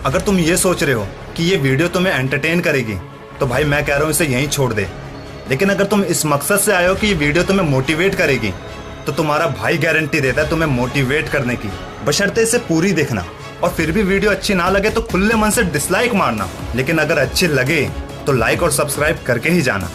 अगर तुम ये सोच रहे हो कि ये वीडियो तुम्हें एंटरटेन करेगी तो भाई मैं कह रहा हूँ इसे यहीं छोड़ दे। लेकिन अगर तुम इस मकसद से आए हो कि ये वीडियो तुम्हें मोटिवेट करेगी तो तुम्हारा भाई गारंटी देता है तुम्हें मोटिवेट करने की, बशर्ते इसे पूरी देखना। और फिर भी वीडियो अच्छी ना लगे तो खुले मन से डिसलाइक मारना, लेकिन अगर अच्छी लगे तो लाइक और सब्सक्राइब करके ही जाना।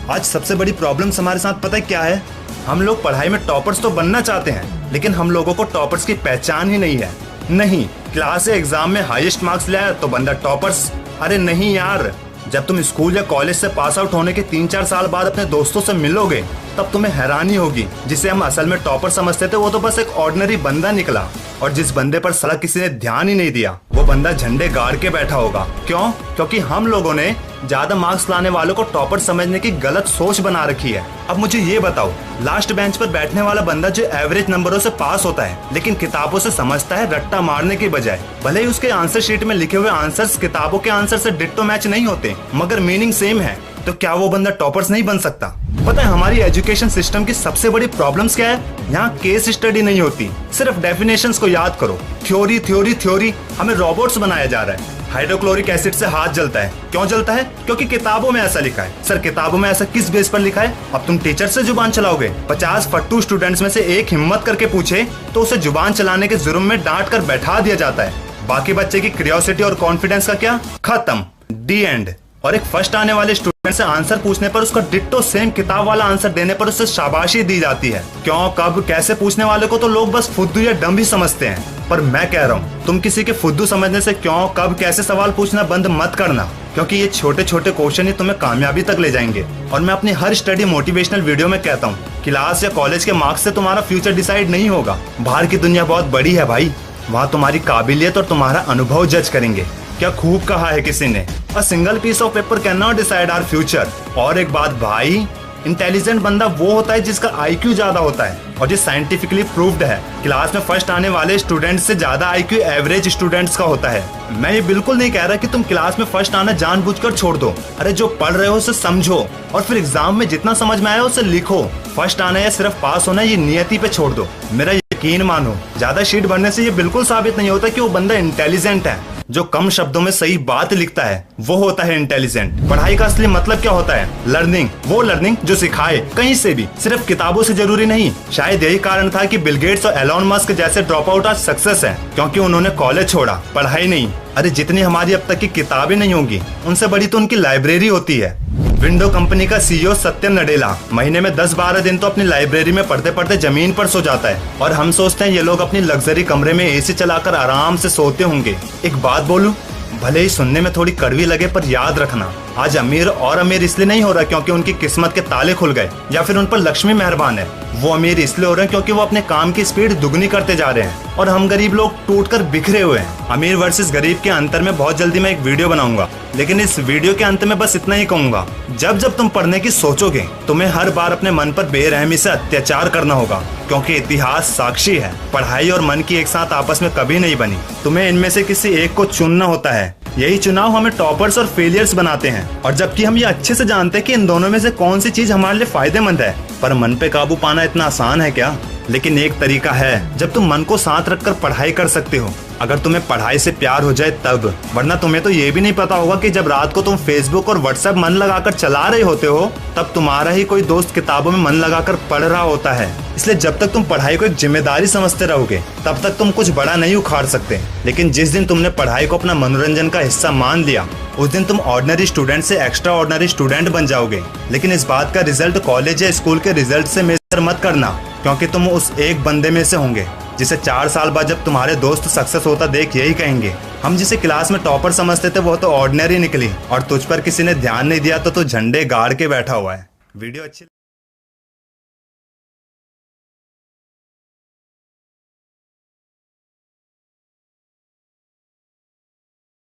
आज सबसे बड़ी प्रॉब्लम्स हमारे साथ पता है क्या है? हम लोग पढ़ाई में टॉपर्स तो बनना चाहते हैं, लेकिन हम लोगों को टॉपर्स की पहचान ही नहीं है। नहीं, क्लास या एग्जाम में हाईएस्ट मार्क्स ले आया तो बंदा टॉपर्स। अरे नहीं यार, जब तुम स्कूल या कॉलेज से पास आउट होने के 3-4 साल बाद अपने दोस्तों से मिलोगे तब तुम्हें हैरानी होगी, जिसे हम असल में टॉपर समझते थे वो तो बस एक ऑर्डिनरी बंदा निकला। और जिस बंदे पर साला किसी ने ध्यान ही नहीं दिया वो बंदा झंडे गाड़ के बैठा होगा। क्यों? क्योंकि हम लोगों ने ज्यादा मार्क्स लाने वालों को टॉपर समझने की गलत सोच बना रखी है। अब मुझे ये बताओ, लास्ट बेंच पर बैठने वाला बंदा जो एवरेज नंबरों से पास होता है लेकिन किताबों से समझता है रट्टा मारने के बजाय, भले ही उसके आंसर शीट में लिखे हुए आंसर्स किताबों के आंसर से डिट्टो मैच नहीं होते मगर मीनिंग सेम है, तो क्या वो बंदा टॉपर्स नहीं बन सकता? पता है हमारी एजुकेशन सिस्टम की सबसे बड़ी प्रॉब्लम्स क्या है? यहाँ केस स्टडी नहीं होती, सिर्फ डेफिनेशंस को याद करो। थ्योरी थ्योरी थ्योरी, हमें रोबोट्स बनाया जा रहा है। हाइड्रोक्लोरिक एसिड से हाथ जलता है, क्यों जलता है? क्योंकि किताबों में ऐसा लिखा है। सर किताबों में ऐसा किस बेस पर लिखा है? अब तुम टीचर से जुबान चलाओगे? 50 फट्टू स्टूडेंट्स में से एक हिम्मत करके पूछे तो उसे जुबान चलाने के जुर्म में डांट कर बैठा दिया जाता है। बाकी बच्चे की क्यूरियोसिटी और कॉन्फिडेंस का क्या? खत्म, डी एंड। और एक फर्स्ट आने वाले स्टूडेंट से आंसर पूछने पर उसका डिट्टो सेम किताब वाला आंसर देने पर उसे शाबाशी दी जाती है। क्यों, कब, कैसे पूछने वाले को तो लोग बस फुद्दू या डम ही समझते हैं। पर मैं कह रहा हूँ तुम किसी के फुद्दू समझने से क्यों, कब, कैसे सवाल पूछना बंद मत करना, क्योंकि ये छोटे छोटे क्वेश्चन ही तुम्हें कामयाबी तक ले जाएंगे। और मैं अपनी हर स्टडी मोटिवेशनल वीडियो में कहता हूँ क्लास या कॉलेज के मार्क्स से तुम्हारा फ्यूचर डिसाइड नहीं होगा। बाहर की दुनिया बहुत बड़ी है भाई, वहाँ तुम्हारी काबिलियत और तुम्हारा अनुभव जज करेंगे। क्या खूब कहा है किसी ने, a single piece of paper can not decide our future. और एक बात भाई, इंटेलिजेंट बंदा वो होता है जिसका आईक्यू ज्यादा होता है, और ये साइंटिफिकली प्रूव्ड है। क्लास में फर्स्ट आने वाले स्टूडेंट्स से ज्यादा आईक्यू एवरेज स्टूडेंट्स का होता है। मैं ये बिल्कुल नहीं कह रहा कि तुम क्लास में फर्स्ट आना जानबूझकर छोड़ दो। अरे जो पढ़ रहे हो उसे समझो और फिर एग्जाम में जितना समझ में आया उसे लिखो। फर्स्ट आना या सिर्फ पास होना ये नियति पे छोड़ दो। मेरा यकीन मानो, ज्यादा शीट भरने से ये बिल्कुल साबित नहीं होता कि वो बंदा इंटेलिजेंट है। जो कम शब्दों में सही बात लिखता है वो होता है इंटेलिजेंट। पढ़ाई का असली मतलब क्या होता है? लर्निंग, वो लर्निंग जो सिखाए कहीं से भी, सिर्फ किताबों से जरूरी नहीं। शायद यही कारण था कि बिल गेट्स और एलोन मस्क जैसे ड्रॉप आउट आज सक्सेस है, क्योंकि उन्होंने कॉलेज छोड़ा, पढ़ाई नहीं। अरे जितनी हमारी अब तक की किताबें नहीं होंगी उनसे बड़ी तो उनकी लाइब्रेरी होती है। विंडो कंपनी का सीईओ सत्य नडेला महीने में 10-12 दिन तो अपनी लाइब्रेरी में पढ़ते पढ़ते जमीन पर सो जाता है, और हम सोचते हैं ये लोग अपनी लग्जरी कमरे में एसी चलाकर आराम से सोते होंगे। एक बात बोलूं, भले ही सुनने में थोड़ी कड़वी लगे पर याद रखना, आज अमीर और अमीर इसलिए नहीं हो रहा क्योंकि उनकी किस्मत के ताले खुल गए या फिर उन पर लक्ष्मी मेहरबान है। वो अमीर इसलिए हो रहे हैं क्योंकि वो अपने काम की स्पीड दुगनी करते जा रहे हैं, और हम गरीब लोग टूटकर बिखरे हुए हैं। अमीर वर्सेस गरीब के अंतर में बहुत जल्दी मैं एक वीडियो बनाऊंगा, लेकिन इस वीडियो के अंत में बस इतना ही कहूंगा, जब जब तुम पढ़ने की सोचोगे तुम्हें हर बार अपने मन पर बेरहमी से अत्याचार करना होगा, क्योंकि इतिहास साक्षी है पढ़ाई और मन की एक साथ आपस में कभी नहीं बनी। तुम्हें इनमें से किसी एक को चुनना होता है। यही चुनाव हमें टॉपर्स और फेलियर्स बनाते हैं, और जबकि हम ये अच्छे से जानते हैं कि इन दोनों में से कौन सी चीज हमारे लिए फायदेमंद है। पर मन पे काबू पाना इतना आसान है क्या? लेकिन एक तरीका है जब तुम मन को साथ रखकर पढ़ाई कर सकते हो, अगर तुम्हें पढ़ाई से प्यार हो जाए तब। वरना तुम्हें तो ये भी नहीं पता होगा कि जब रात को तुम फेसबुक और व्हाट्सएप मन लगाकर चला रहे होते हो तब तुम्हारा ही कोई दोस्त किताबों में मन लगाकर पढ़ रहा होता है। इसलिए जब तक तुम पढ़ाई को एक जिम्मेदारी समझते रहोगे तब तक तुम कुछ बड़ा नहीं उखाड़ सकते। लेकिन जिस दिन तुमने पढ़ाई को अपना मनोरंजन का हिस्सा मान लिया उस दिन तुम ऑर्डिनरी स्टूडेंट से एक्स्ट्रा ऑर्डिनरी स्टूडेंट बन जाओगे। लेकिन इस बात का रिजल्ट कॉलेज या स्कूल के रिजल्ट से मेजर मत करना, क्योंकि तुम उस एक बंदे में से होंगे जिसे 4 साल बाद जब तुम्हारे दोस्त सक्सेस होता देख यही कहेंगे, हम जिसे क्लास में टॉपर समझते थे वो तो ऑर्डिनरी निकली, और तुझ पर किसी ने ध्यान नहीं दिया तो तू झंडे गाड़ के बैठा हुआ है। वीडियो अच्छी